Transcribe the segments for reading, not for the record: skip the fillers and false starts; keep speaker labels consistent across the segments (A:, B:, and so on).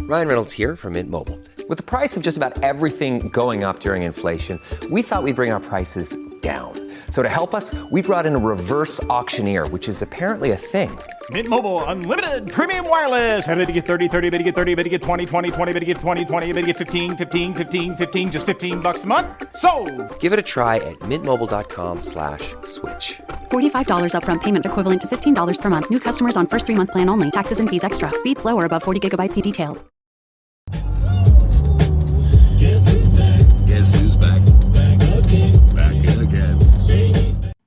A: Ryan Reynolds here from Mint Mobile. With the price of just about everything going up during inflation, we thought we'd bring our prices down. So to help us, we brought in a reverse auctioneer, which is apparently a thing.
B: Mint Mobile Unlimited Premium Wireless. How to get 30, 30, bit to get 30, bit to get 20, 20, 20, bit to get 20, 20, bit to get 15, 15, 15, 15, just $15 a month? Sold!
A: Give it a try at mintmobile.com/switch.
C: $45 upfront payment equivalent to $15 per month. New customers on first 3-month plan only. Taxes and fees extra. Speed slower above 40 gigabytes in detail.
D: Guess who's back? Guess who's back? Back again. Back again.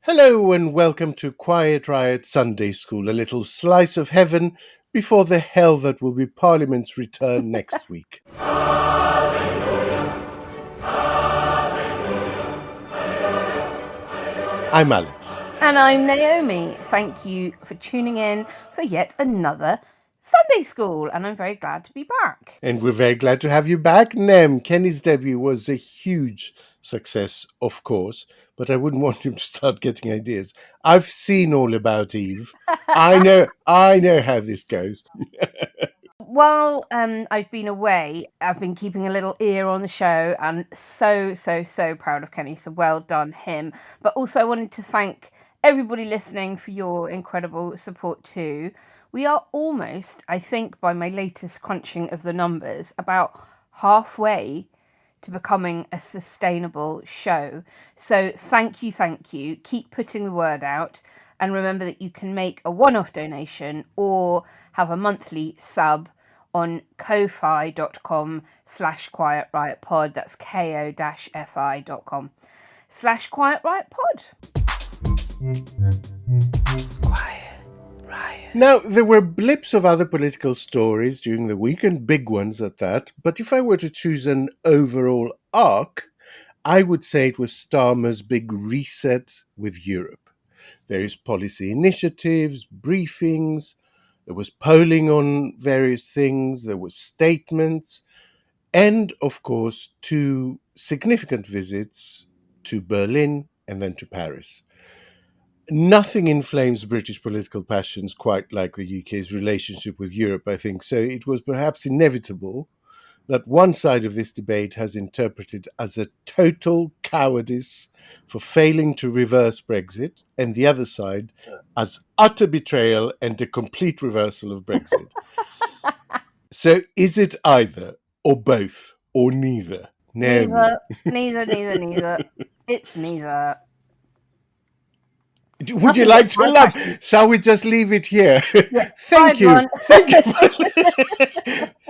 E: Hello and welcome to Quiet Riot Sunday School, a little slice of heaven before the hell that will be Parliament's return next week. I'm Alex.
F: And I'm Naomi. Thank you for tuning in for yet another Sunday School, and I'm very glad to be back.
E: And we're very glad to have you back, Nem. Kenny's debut was a huge success, of course, but I wouldn't want him to start getting ideas. I've seen all about Eve. I know how this goes.
F: While I've been away, I've been keeping a little ear on the show, and so proud of Kenny, so well done him. But also I wanted to thank everybody listening for your incredible support too. We are almost, I think by my latest crunching of the numbers, about halfway to becoming a sustainable show. So thank you. Keep putting the word out. And remember that you can make a one-off donation or have a monthly sub on ko-fi.com/quietriotpod. That's ko-fi.com/quietriotpod. Quiet Riot.
E: Now, there were blips of other political stories during the week, and big ones at that, but if I were to choose an overall arc, I would say it was Starmer's big reset with Europe. Various policy initiatives, briefings, there was polling on various things, there were statements, and, of course, 2 significant visits to Berlin and then to Paris. Nothing inflames British political passions quite like the UK's relationship with Europe, I think. So it was perhaps inevitable that one side of this debate has interpreted as a total cowardice for failing to reverse Brexit, and the other side as utter betrayal and a complete reversal of Brexit. So is it either, or both, or neither?
F: Neither. It's neither.
E: Would you like to laugh? Shall we just leave it here?
F: Yeah,
E: Thank you.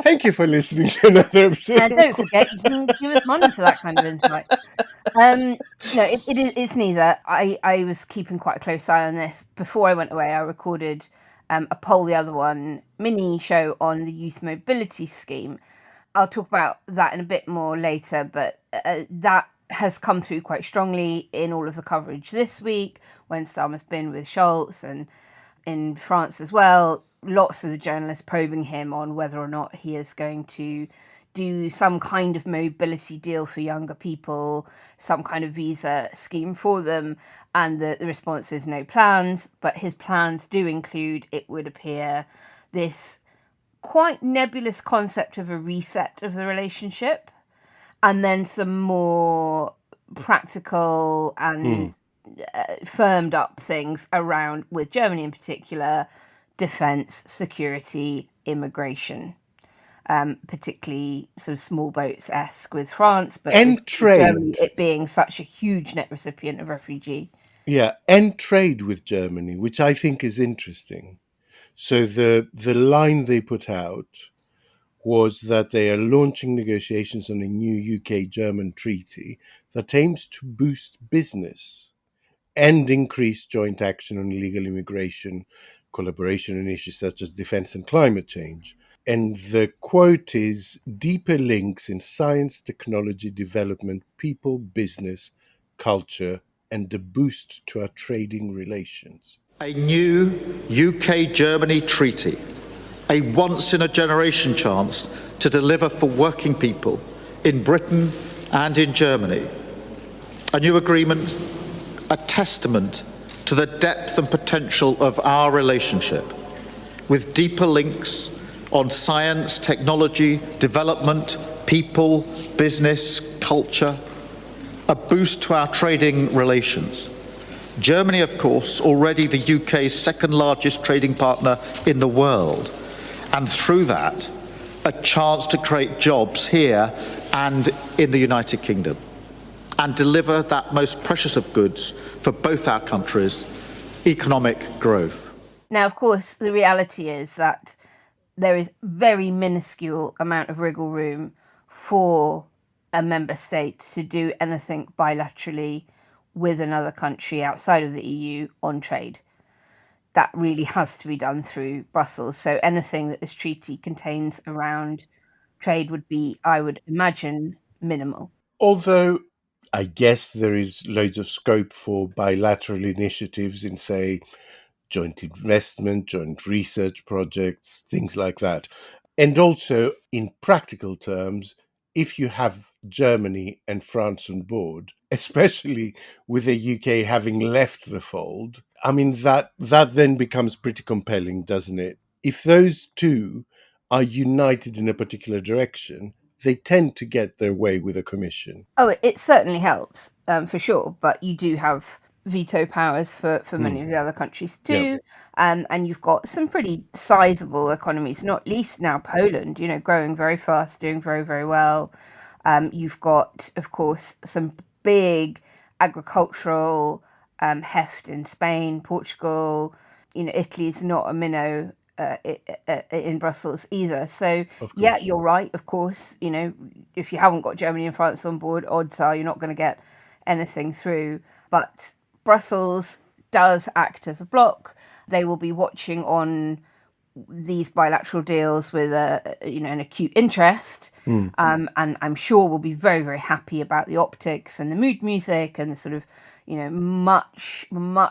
E: Thank you for listening to another episode.
F: Don't forget, you can give us money for that kind of insight. No, it's neither. I was keeping quite a close eye on this. Before I went away, I recorded a poll, the other one, mini show on the youth mobility scheme. I'll talk about that in a bit more later, but that has come through quite strongly in all of the coverage this week, when Starmer's been with Scholz, and in France as well. Lots of the journalists probing him on whether or not he is going to do some kind of mobility deal for younger people, some kind of visa scheme for them, and the response is no plans. But his plans do include, it would appear, this quite nebulous concept of a reset of the relationship, and then some more practical and firmed up things around, with Germany in particular, defence, security, immigration, particularly sort of small boats-esque with France, but
E: and trade.
F: Germany, it being such a huge net recipient of refugee.
E: Yeah, and trade with Germany, which I think is interesting. So the line they put out was that they are launching negotiations on a new UK-German treaty that aims to boost business and increase joint action on illegal immigration, collaboration on issues such as defence and climate change. And the quote is, deeper links in science, technology, development, people, business, culture, and a boost to our trading relations.
G: A new UK-Germany treaty, a once-in-a-generation chance to deliver for working people in Britain and in Germany. A new agreement, a testament to the depth and potential of our relationship, with deeper links on science, technology, development, people, business, culture, a boost to our trading relations. Germany, of course, already the UK's second largest trading partner in the world, and through that, a chance to create jobs here and in the United Kingdom, and deliver that most precious of goods for both our countries, economic growth.
F: Now, of course, the reality is that there is very minuscule amount of wriggle room for a member state to do anything bilaterally with another country outside of the EU on trade. That really has to be done through Brussels. So anything that this treaty contains around trade would be, I would imagine, minimal.
E: Although I guess there is loads of scope for bilateral initiatives in, say, joint investment, joint research projects, things like that. And also, in practical terms, if you have Germany and France on board, especially with the UK having left the fold, I mean, that then becomes pretty compelling, doesn't it? If those two are united in a particular direction, they tend to get their way with a commission.
F: Oh, it certainly helps, for sure. But you do have veto powers for many of the other countries too. And you've got some pretty sizable economies, not least now Poland, growing very fast, doing very, very well. You've got, of course, some big agricultural heft in Spain, Portugal. Italy's not a minnow in Brussels either. So yeah, you're right. Of course, if you haven't got Germany and France on board, odds are you're not going to get anything through. But Brussels does act as a bloc. They will be watching on these bilateral deals with an acute interest, and I'm sure we'll be very, very happy about the optics and the mood music and the sort of much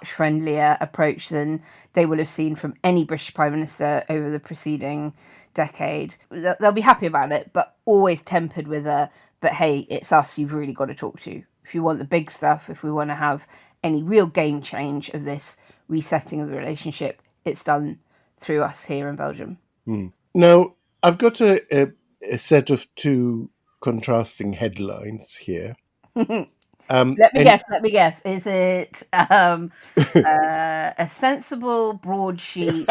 F: friendlier approach than they will have seen from any British Prime Minister over the preceding decade. They'll be happy about it, but always tempered with but hey, it's us you've really got to talk to. If you want the big stuff, if we want to have any real game change of this resetting of the relationship, it's done through us here in Belgium.
E: Now, I've got a set of two contrasting headlines here.
F: Let me guess. Is it a sensible broadsheet,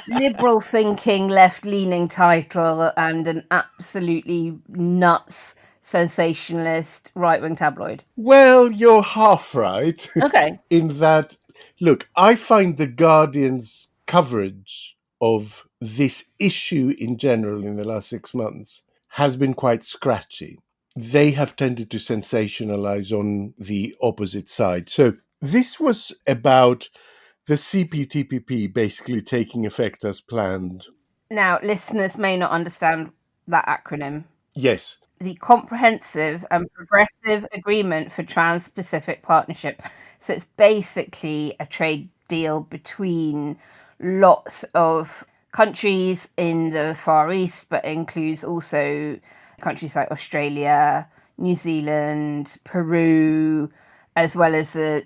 F: liberal thinking, left-leaning title and an absolutely nuts sensationalist right-wing tabloid?
E: Well, you're half right.
F: Okay.
E: In that, look, I find The Guardian's coverage of this issue in general in the last 6 months has been quite scratchy. They have tended to sensationalize on the opposite side. So this was about the CPTPP basically taking effect as planned.
F: Now, listeners may not understand that acronym.
E: Yes.
F: The Comprehensive and Progressive Agreement for Trans-Pacific Partnership. So it's basically a trade deal between lots of countries in the Far East, but includes also countries like Australia, New Zealand, Peru, as well as the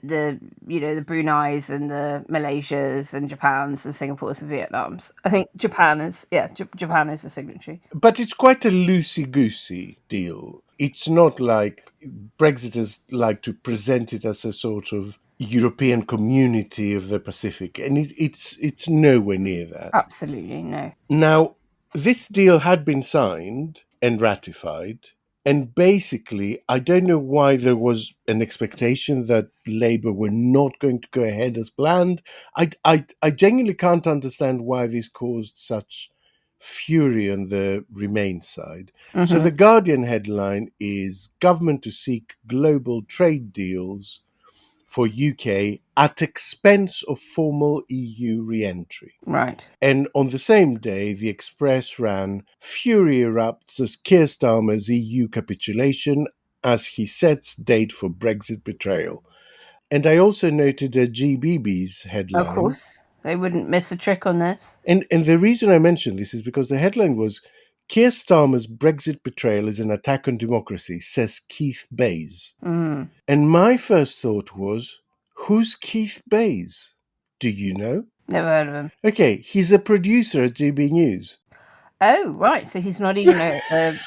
F: Bruneis and the Malaysias and Japans and Singapores and Vietnams. I think Japan is the signatory.
E: But it's quite a loosey-goosey deal. It's not like Brexiters like to present it as a sort of European community of the Pacific, and it's nowhere near that.
F: Absolutely no.
E: Now, this deal had been signed and ratified, and basically, I don't know why there was an expectation that Labour were not going to go ahead as planned. I genuinely can't understand why this caused such fury on the Remain side. So the Guardian headline is "Government to seek global trade deals for UK at expense of formal EU re-entry."
F: Right.
E: And on the same day, the Express ran "Fury erupts as Keir Starmer's EU capitulation as he sets date for Brexit betrayal." And I also noted a GBB's headline.
F: Of course. They wouldn't miss a trick on this.
E: And the reason I mention this is because the headline was "Keir Starmer's Brexit betrayal is an attack on democracy, says Keith Bayes." And my first thought was, who's Keith Bayes? Do you know?
F: Never heard of him.
E: Okay, he's a producer at GB News.
F: Oh, right. So he's not even a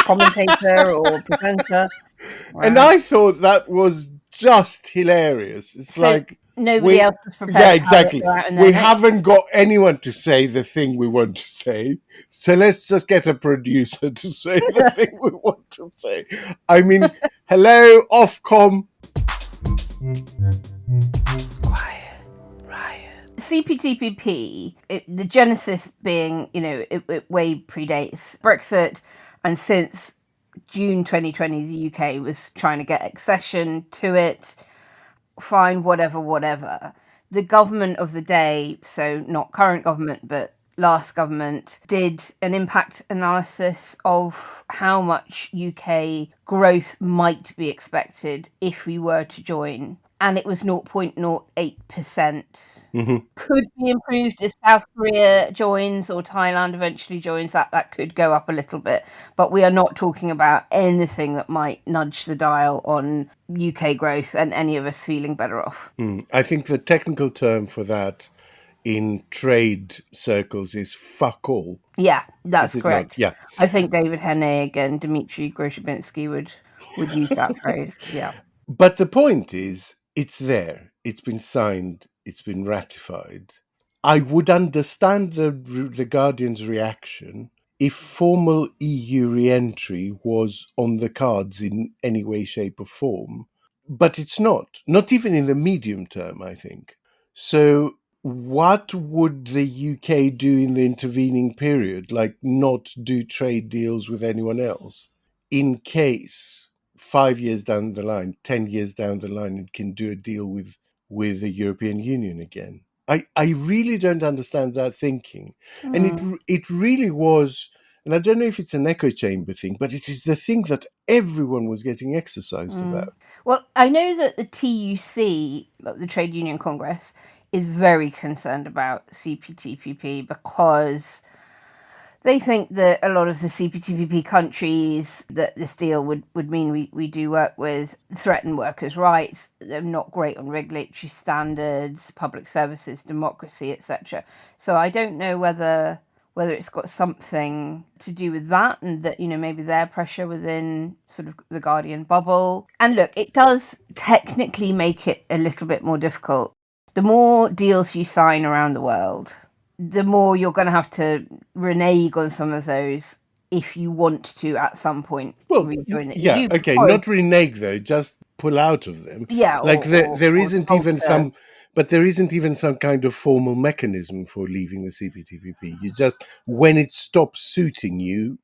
F: commentator or presenter.
E: And
F: Wow.
E: I thought that was just hilarious. It's
F: So
E: like
F: nobody else was prepared
E: yeah,
F: to have it
E: exactly.
F: go out in their
E: We
F: neck.
E: haven't got anyone to say the thing we want to say, so let's just get a producer to say the thing we want to say. I mean, hello, Ofcom.
F: CPTPP, the genesis being, it way predates Brexit, and since June 2020, the UK was trying to get accession to it. Fine, whatever. The government of the day, so not current government, but last government, did an impact analysis of how much UK growth might be expected if we were to join. And it was 0.08%. Could be improved if South Korea joins or Thailand eventually joins. That could go up a little bit. But we are not talking about anything that might nudge the dial on UK growth and any of us feeling better off.
E: I think the technical term for that in trade circles is fuck all.
F: Yeah, that's
E: Is it
F: correct.
E: not? Yeah.
F: I think David Hennig and Dmitry Groshabinsky would use that phrase. Yeah.
E: But the point is, it's there. It's been signed. It's been ratified. I would understand the Guardian's reaction if formal EU re-entry was on the cards in any way, shape or form. But it's not even in the medium term, I think. So what would the UK do in the intervening period? Like not do trade deals with anyone else in case 5 years down the line, 10 years down the line, it can do a deal with the European Union again? I really don't understand that thinking. And it really was, and I don't know if it's an echo chamber thing, but it is the thing that everyone was getting exercised about.
F: Well, I know that the TUC, the Trade Union Congress, is very concerned about CPTPP because they think that a lot of the CPTPP countries that this deal would mean we do work with threaten workers' rights. They're not great on regulatory standards, public services, democracy, etc. So I don't know whether it's got something to do with that, and that, maybe their pressure within sort of the Guardian bubble. And look, it does technically make it a little bit more difficult. The more deals you sign around the world, the more you're going to have to renege on some of those if you want to at some point rejoin it.
E: Yeah, okay, not renege though, just pull out of them.
F: Yeah,
E: like there isn't even some, but there isn't even some kind of formal mechanism for leaving the CPTPP. You just, when it stops suiting you,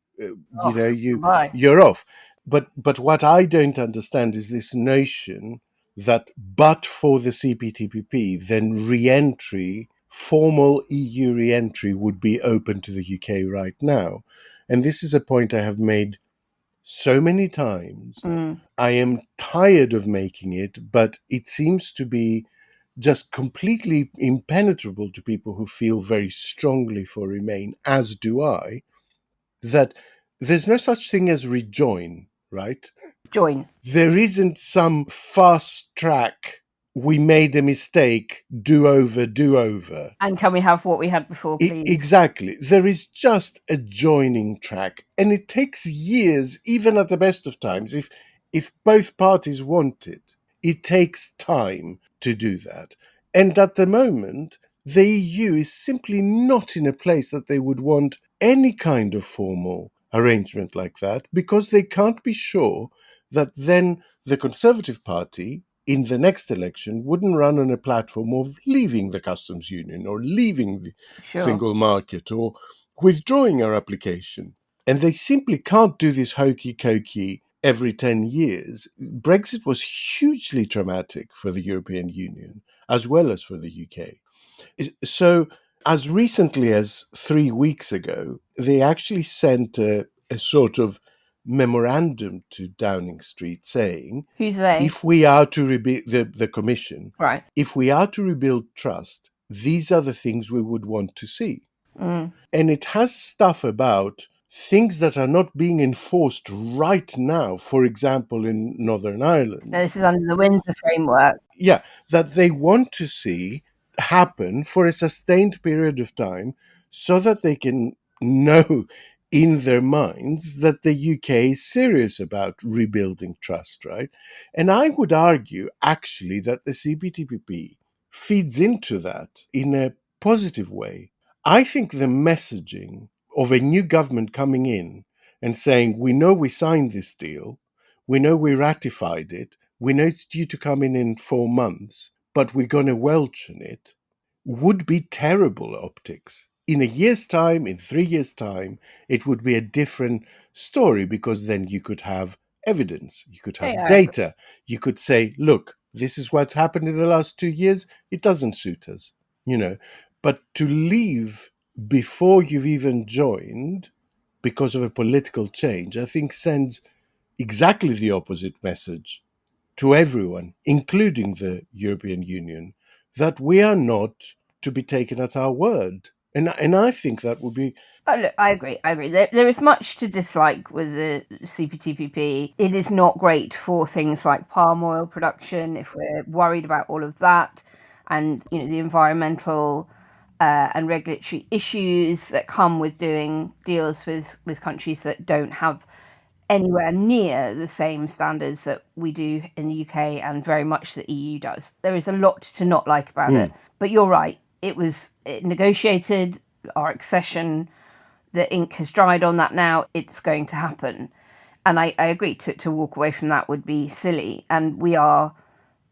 E: you're off. But what I don't understand is this notion that but for the CPTPP, then re-entry, formal EU re-entry would be open to the UK right now. And this is a point I have made so many times. I am tired of making it, but it seems to be just completely impenetrable to people who feel very strongly for Remain, as do I, that there's no such thing as rejoin, right?
F: Join.
E: There isn't some fast track, we made a mistake, do over.
F: And can we have what we had before, please?
E: Exactly. There is just a joining track. And it takes years, even at the best of times, if both parties want it. It takes time to do that. And at the moment, the EU is simply not in a place that they would want any kind of formal arrangement like that, because they can't be sure that then the Conservative Party in the next election wouldn't run on a platform of leaving the customs union or leaving the single market or withdrawing our application. And they simply can't do this hokey-cokey every 10 years. Brexit was hugely traumatic for the European Union as well as for the UK. So as recently as 3 weeks ago, they actually sent a sort of memorandum to Downing Street saying,
F: who's they?
E: If we are to rebuild the Commission,
F: right?
E: If we are to rebuild trust, these are the things we would want to see. And it has stuff about things that are not being enforced right now, for example, in Northern Ireland.
F: No, this is under the Windsor framework.
E: Yeah, that they want to see happen for a sustained period of time so that they can know in their minds that the UK is serious about rebuilding trust, right? And I would argue actually that the CPTPP feeds into that in a positive way. I think the messaging of a new government coming in and saying, we know we signed this deal, we know we ratified it, we know it's due to come in 4 months, but we're going to welch in it, would be terrible optics. In a year's time, in 3 years' time, it would be a different story, because then you could have evidence, you could have data, you could say, look, this is what's happened in the last 2 years, it doesn't suit us, But to leave before you've even joined because of a political change, I think sends exactly the opposite message to everyone, including the European Union, that we are not to be taken at our word. And I think that would be...
F: Oh, look, I agree. There is much to dislike with the CPTPP. It is not great for things like palm oil production, if we're worried about all of that, and the environmental and regulatory issues that come with doing deals with countries that don't have anywhere near the same standards that we do in the UK, and very much the EU does. There is a lot to not like about it. But you're right. It negotiated, our accession, the ink has dried on that now. It's going to happen. And I agree, to walk away from that would be silly. And we are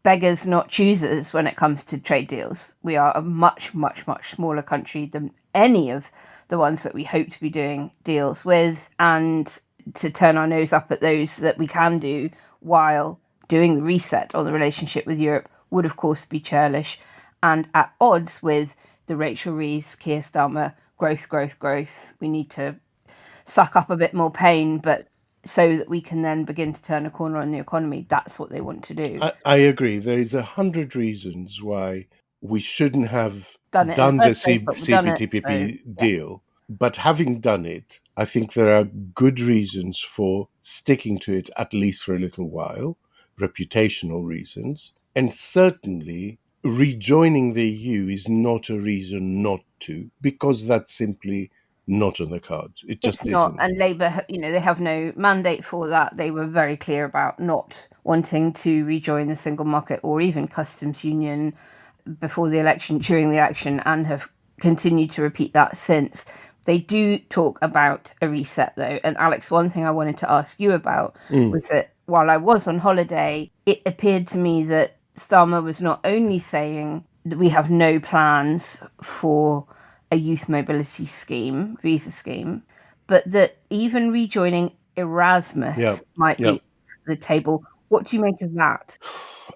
F: beggars, not choosers, when it comes to trade deals. We are a much, much, much smaller country than any of the ones that we hope to be doing deals with. And to turn our nose up at those that we can do while doing the reset on the relationship with Europe would, of course, be churlish and at odds with the Rachel Reeves, Keir Starmer, growth. We need to suck up a bit more pain, but so that we can then begin to turn a corner on the economy. That's what they want to do.
E: I agree. There is 100 reasons why we shouldn't have
F: Done
E: the
F: So,
E: CPTPP deal. But having done it, I think there are good reasons for sticking to it, at least for a little while, reputational reasons. And certainly rejoining the EU is not a reason not to, because that's simply not on the cards. It just
F: it's not.
E: isn't.
F: And Labour, they have no mandate for that. They were very clear about not wanting to rejoin the single market or even customs union before the election, during the election, and have continued to repeat that since. They do talk about a reset, though. And Alex, one thing I wanted to ask you about was that while I was on holiday, it appeared to me that Starmer was not only saying that we have no plans for a youth mobility scheme, visa scheme, but that even rejoining Erasmus might be the table. What do you make of that?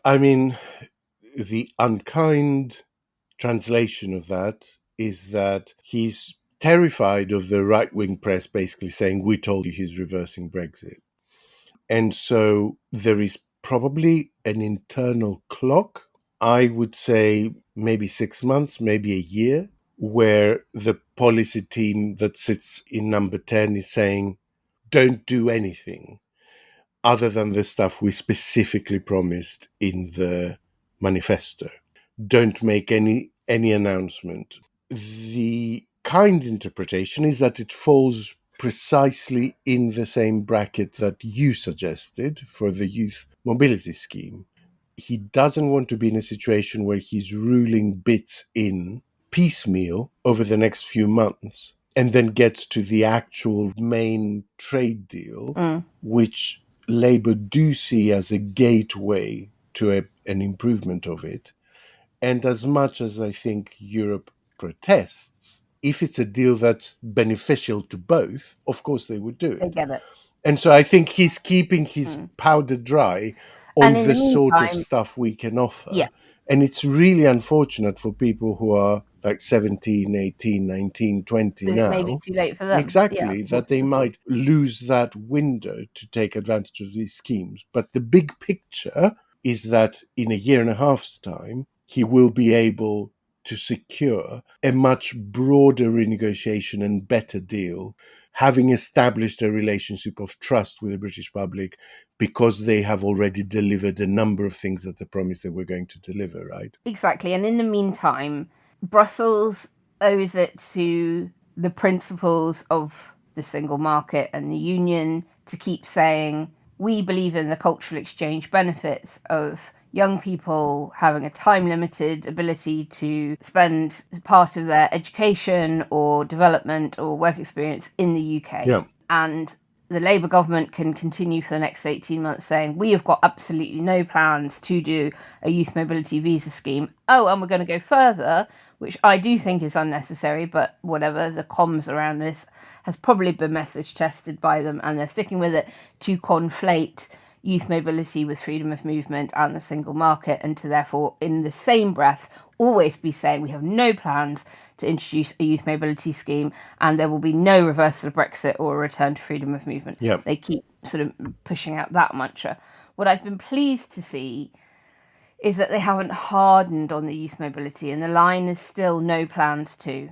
E: I mean, the unkind translation of that is that he's terrified of the right-wing press basically saying, we told you he's reversing Brexit. And so there is probably an internal clock, I would say maybe 6 months, maybe a year, where the policy team that sits in number 10 is saying, don't do anything other than the stuff we specifically promised in the manifesto. Don't make any announcement. The kind interpretation is that it falls precisely in the same bracket that you suggested for the youth mobility scheme. He doesn't want to be in a situation where he's ruling bits in piecemeal over the next few months and then gets to the actual main trade deal, which Labour do see as a gateway to an improvement of it. And as much as I think Europe protests, if it's a deal that's beneficial to both, of course they would do it.
F: They get it.
E: And so I think he's keeping his powder dry on the sort of stuff we can offer.
F: Yeah.
E: And it's really unfortunate for people who are like 17, 18, 19, 20 now.
F: It may be too late for them.
E: Exactly, that they might lose that window to take advantage of these schemes. But the big picture is that in a year and a half's time, he will be able to secure a much broader renegotiation and better deal, having established a relationship of trust with the British public, because they have already delivered a number of things that they promised they were going to deliver, right?
F: Exactly. And in the meantime, Brussels owes it to the principles of the single market and the union, to keep saying, we believe in the cultural exchange benefits of young people having a time-limited ability to spend part of their education or development or work experience in the UK.
E: Yeah.
F: And the Labour government can continue for the next 18 months saying, we have got absolutely no plans to do a youth mobility visa scheme. Oh, and we're going to go further, which I do think is unnecessary, but whatever, the comms around this has probably been message tested by them and they're sticking with it, to conflate youth mobility with freedom of movement and the single market, and to therefore, in the same breath, always be saying we have no plans to introduce a youth mobility scheme and there will be no reversal of Brexit or a return to freedom of movement.
E: Yep.
F: They keep sort of pushing out that mantra. What I've been pleased to see is that they haven't hardened on the youth mobility, and the line is still no plans to,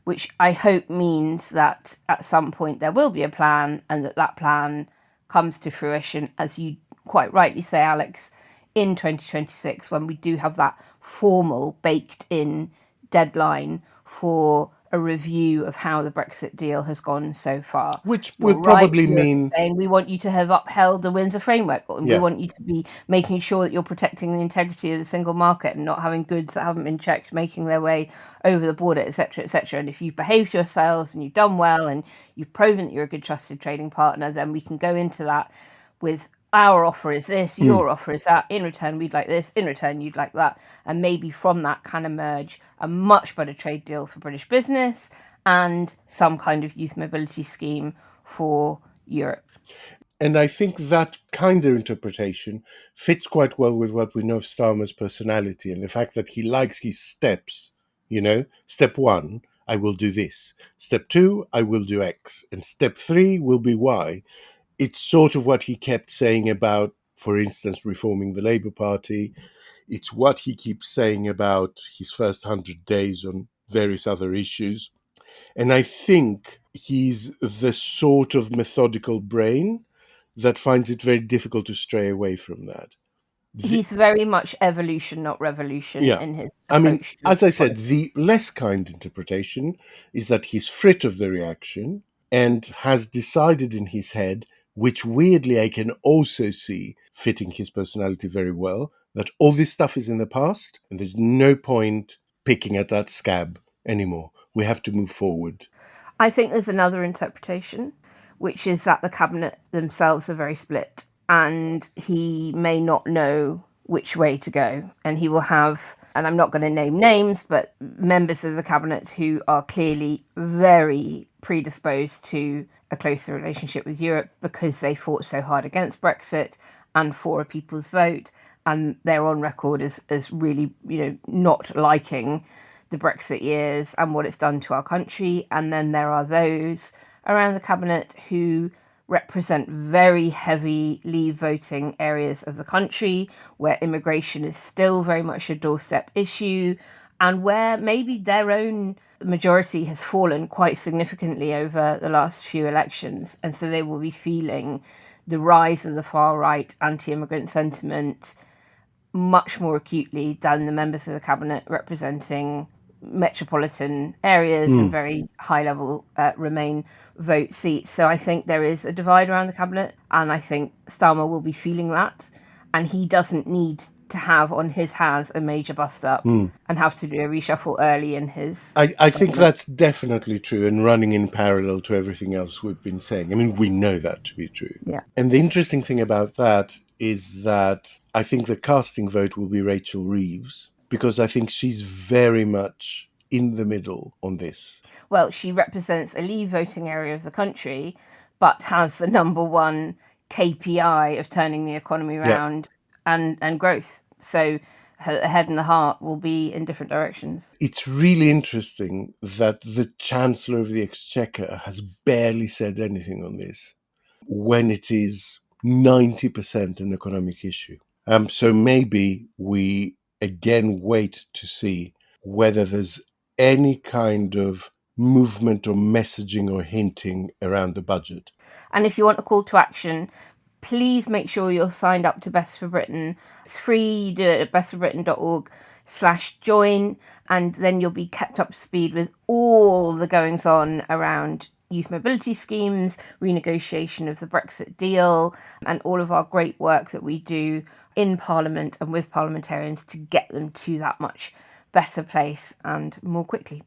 F: which I hope means that at some point there will be a plan, and that plan comes to fruition, as you quite rightly say, Alex, in 2026, when we do have that formal baked in deadline for a review of how the Brexit deal has gone so far.
E: Which will probably mean
F: saying we want you to have upheld the Windsor Framework, and we want you to be making sure that you're protecting the integrity of the single market and not having goods that haven't been checked making their way over the border, etc., etc. And if you've behaved yourselves and you've done well and you've proven that you're a good trusted trading partner, then we can go into that with our offer is this, your offer is that, in return we'd like this, in return you'd like that, and maybe from that can emerge a much better trade deal for British business and some kind of youth mobility scheme for Europe.
E: And I think that kind of interpretation fits quite well with what we know of Starmer's personality and the fact that he likes his steps. You know, step 1, I will do this. Step 2, I will do X. And step 3 will be Y. It's sort of what he kept saying about, for instance, reforming the Labour Party. It's what he keeps saying about his first 100 days on various other issues. And I think he's the sort of methodical brain that finds it very difficult to stray away from that.
F: He's very much evolution, not revolution in his approach.
E: I mean, as I said, the less kind interpretation is that he's frit of the reaction and has decided in his head, which weirdly I can also see fitting his personality very well, that all this stuff is in the past and there's no point picking at that scab anymore. We have to move forward.
F: I think there's another interpretation, which is that the cabinet themselves are very split and he may not know which way to go. And he will have, and I'm not going to name names, but members of the cabinet who are clearly very predisposed to a closer relationship with Europe because they fought so hard against Brexit and for a people's vote. And they're on record as really, not liking the Brexit years and what it's done to our country. And then there are those around the cabinet who represent very heavy leave voting areas of the country where immigration is still very much a doorstep issue and where maybe their own majority has fallen quite significantly over the last few elections. And so they will be feeling the rise of the far right anti-immigrant sentiment much more acutely than the members of the cabinet representing metropolitan areas and very high level Remain vote seats. So I think there is a divide around the cabinet, and I think Starmer will be feeling that, and he doesn't need to have on his hands a major bust up and have to do a reshuffle early in his...
E: I think that's definitely true and running in parallel to everything else we've been saying. I mean, we know that to be true.
F: Yeah.
E: And the interesting thing about that is that I think the casting vote will be Rachel Reeves, because I think she's very much in the middle on this.
F: Well, she represents a Leave voting area of the country, but has the number one KPI of turning the economy around and growth. So her head and the heart will be in different directions.
E: It's really interesting that the Chancellor of the Exchequer has barely said anything on this when it is 90% an economic issue. So maybe we again wait to see whether there's any kind of movement or messaging or hinting around the budget.
F: And if you want a call to action, please make sure you're signed up to Best for Britain. It's free, you do it at bestforbritain.org. uk/join, and then you'll be kept up to speed with all the goings on around youth mobility schemes, renegotiation of the Brexit deal, and all of our great work that we do in Parliament and with parliamentarians to get them to that much better place and more quickly.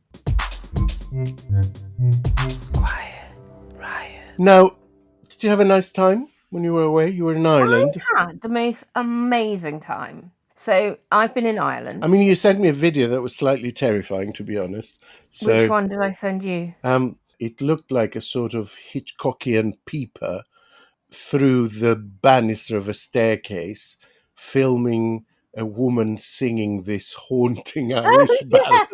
F: Quiet, Riot.
E: Now, did you have a nice time when you were away? You were in Ireland.
F: I had the most amazing time. So I've been in Ireland.
E: I mean, you sent me a video that was slightly terrifying, to be honest. So,
F: Which one did I send you?
E: It looked like a sort of Hitchcockian peeper through the banister of a staircase, filming a woman singing this haunting Irish ballad.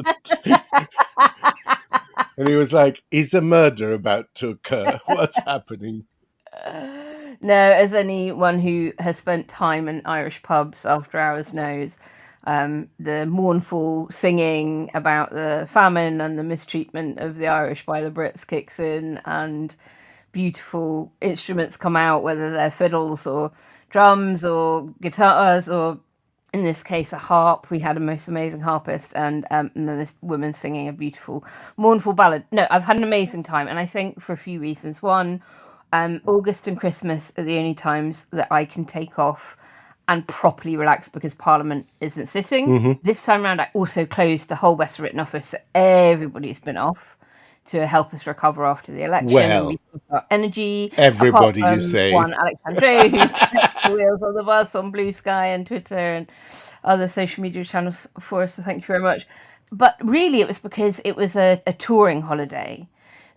E: And he was like, is a murder about to occur? What's happening?
F: No, as anyone who has spent time in Irish pubs after hours knows, the mournful singing about the famine and the mistreatment of the Irish by the Brits kicks in, and beautiful instruments come out, whether they're fiddles or drums or guitars, or in this case a harp. We had a most amazing harpist, and then this woman singing a beautiful mournful ballad. No, I've had an amazing time, and I think for a few reasons. One, August and Christmas are the only times that I can take off and properly relax because Parliament isn't sitting.
E: Mm-hmm.
F: This time around, I also closed the whole West Written Office, so everybody's been off to help us recover after the election.
E: Well,
F: we took our energy.
E: everybody,
F: apart
E: you
F: from
E: say.
F: One Andreou, who set the wheels on the bus on Blue Sky and Twitter and other social media channels for us, so thank you very much. But really, it was because it was a touring holiday.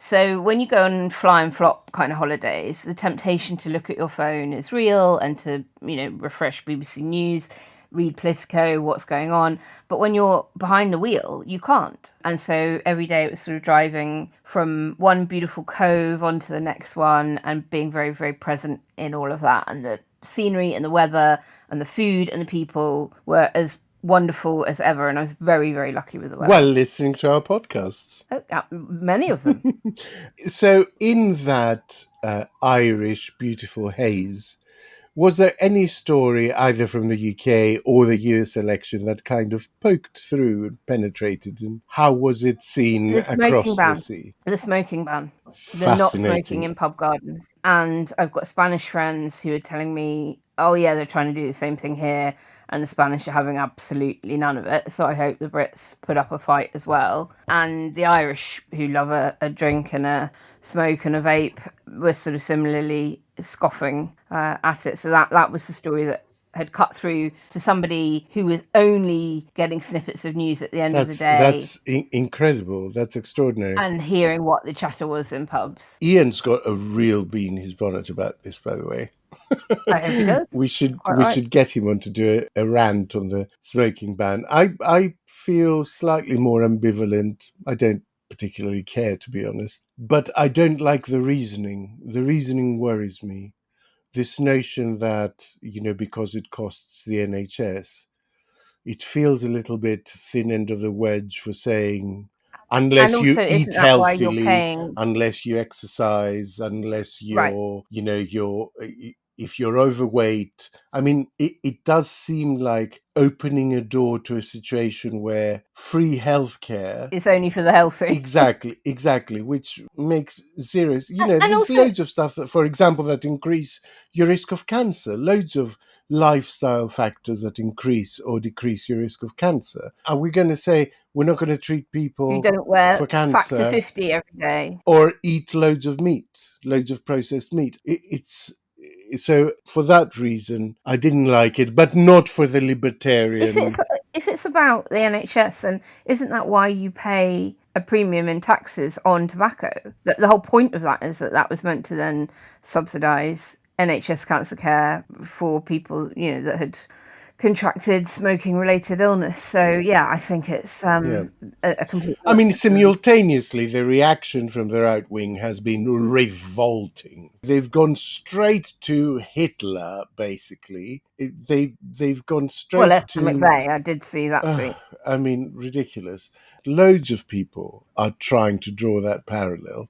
F: So when you go on fly and flop kind of holidays, the temptation to look at your phone is real, and to, refresh BBC News, read Politico, what's going on. But when you're behind the wheel, you can't. And so every day it was sort of driving from one beautiful cove onto the next one and being very, very present in all of that. And the scenery and the weather and the food and the people were as wonderful as ever, and I was very, very lucky with the weather.
E: Well, listening to our podcasts.
F: Many of them.
E: So in that Irish beautiful haze, was there any story either from the UK or the US election that kind of poked through and penetrated, and how was it seen across the sea?
F: The smoking ban. The not smoking in pub gardens. And I've got Spanish friends who are telling me, oh yeah, they're trying to do the same thing here, and the Spanish are having absolutely none of it. So I hope the Brits put up a fight as well. And the Irish, who love a drink and a smoke and a vape, were sort of similarly scoffing at it. So that was the story that had cut through to somebody who was only getting snippets of news at the end of the day.
E: That's incredible. That's extraordinary.
F: And hearing what the chatter was in pubs.
E: Ian's got a real bee in his bonnet about this, by the way.
F: I hope he does.
E: We should get him on to do a rant on the smoking ban. I feel slightly more ambivalent. I don't particularly care, to be honest. But I don't like the reasoning. The reasoning worries me. This notion that, because it costs the NHS, it feels a little bit thin end of the wedge for saying, unless you eat healthily, unless you exercise, unless you're, if you're overweight. I mean, it does seem like opening a door to a situation where free healthcare
F: is only for the healthy.
E: Exactly, which makes zero. There's also loads of stuff that, for example, that increase your risk of cancer, loads of lifestyle factors that increase or decrease your risk of cancer. Are we going to say we're not going to treat people
F: who don't wear
E: for cancer
F: factor 50 every day,
E: or eat loads of meat, loads of processed meat? So for that reason, I didn't like it, but not for the libertarian.
F: If it's about the NHS, and isn't that why you pay a premium in taxes on tobacco? The whole point of that is that was meant to then subsidise NHS cancer care for people, that had contracted smoking-related illness. So, yeah, I think it's a complete...
E: I mean, simultaneously, the reaction from the right wing has been revolting. They've gone straight to Hitler, basically. They've gone straight to...
F: Well, Esther McVeigh, I did see that tweet.
E: I mean, ridiculous. Loads of people are trying to draw that parallel,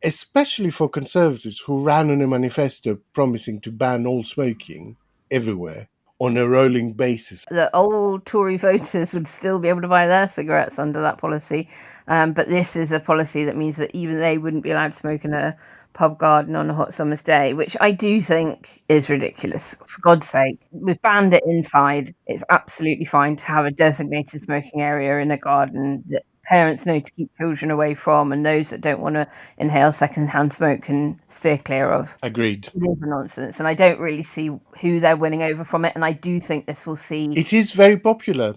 E: especially for Conservatives who ran on a manifesto promising to ban all smoking everywhere. on a rolling basis.
F: The old Tory voters would still be able to buy their cigarettes under that policy. But this is a policy that means that even they wouldn't be allowed to smoke in a pub garden on a hot summer's day, which I do think is ridiculous. For God's sake, we've banned it inside. It's absolutely fine to have a designated smoking area in a garden that parents know to keep children away from, and those that don't want to inhale secondhand smoke can steer clear of.
E: Agreed.
F: It is nonsense, and I don't really see who they're winning over from it, and I do think this will see...
E: It is very popular.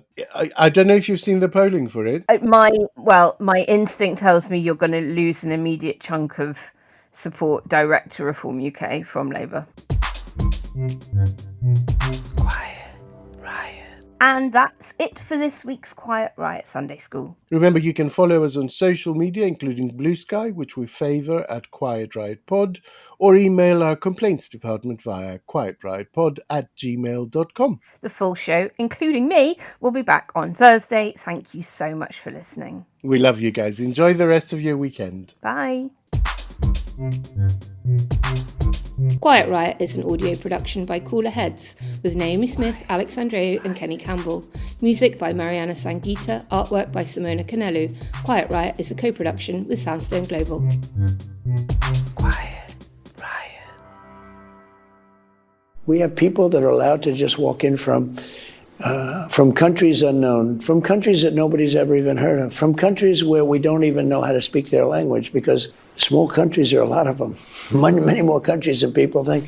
E: I don't know if you've seen the polling for it.
F: My instinct tells me you're going to lose an immediate chunk of support direct to Reform UK from Labour. Quiet Riot. And that's it for this week's Quiet Riot Sunday School.
E: Remember, you can follow us on social media, including Blue Sky, which we favour at Quiet Riot Pod, or email our complaints department via quietriotpod@gmail.com.
F: The full show, including me, will be back on Thursday. Thank you so much for listening.
E: We love you guys. Enjoy the rest of your weekend.
F: Bye.
H: Quiet Riot is an audio production by Cooler Heads, with Naomi Smith, Alex Andreou and Kenny Campbell. Music by Mariana Sangeeta, artwork by Simona Canelu. Quiet Riot is a co-production with Sandstone Global.
F: Quiet Riot.
I: We have people that are allowed to just walk in from countries unknown, from countries that nobody's ever even heard of, from countries where we don't even know how to speak their language, because small countries, there are a lot of them, many more countries than people think.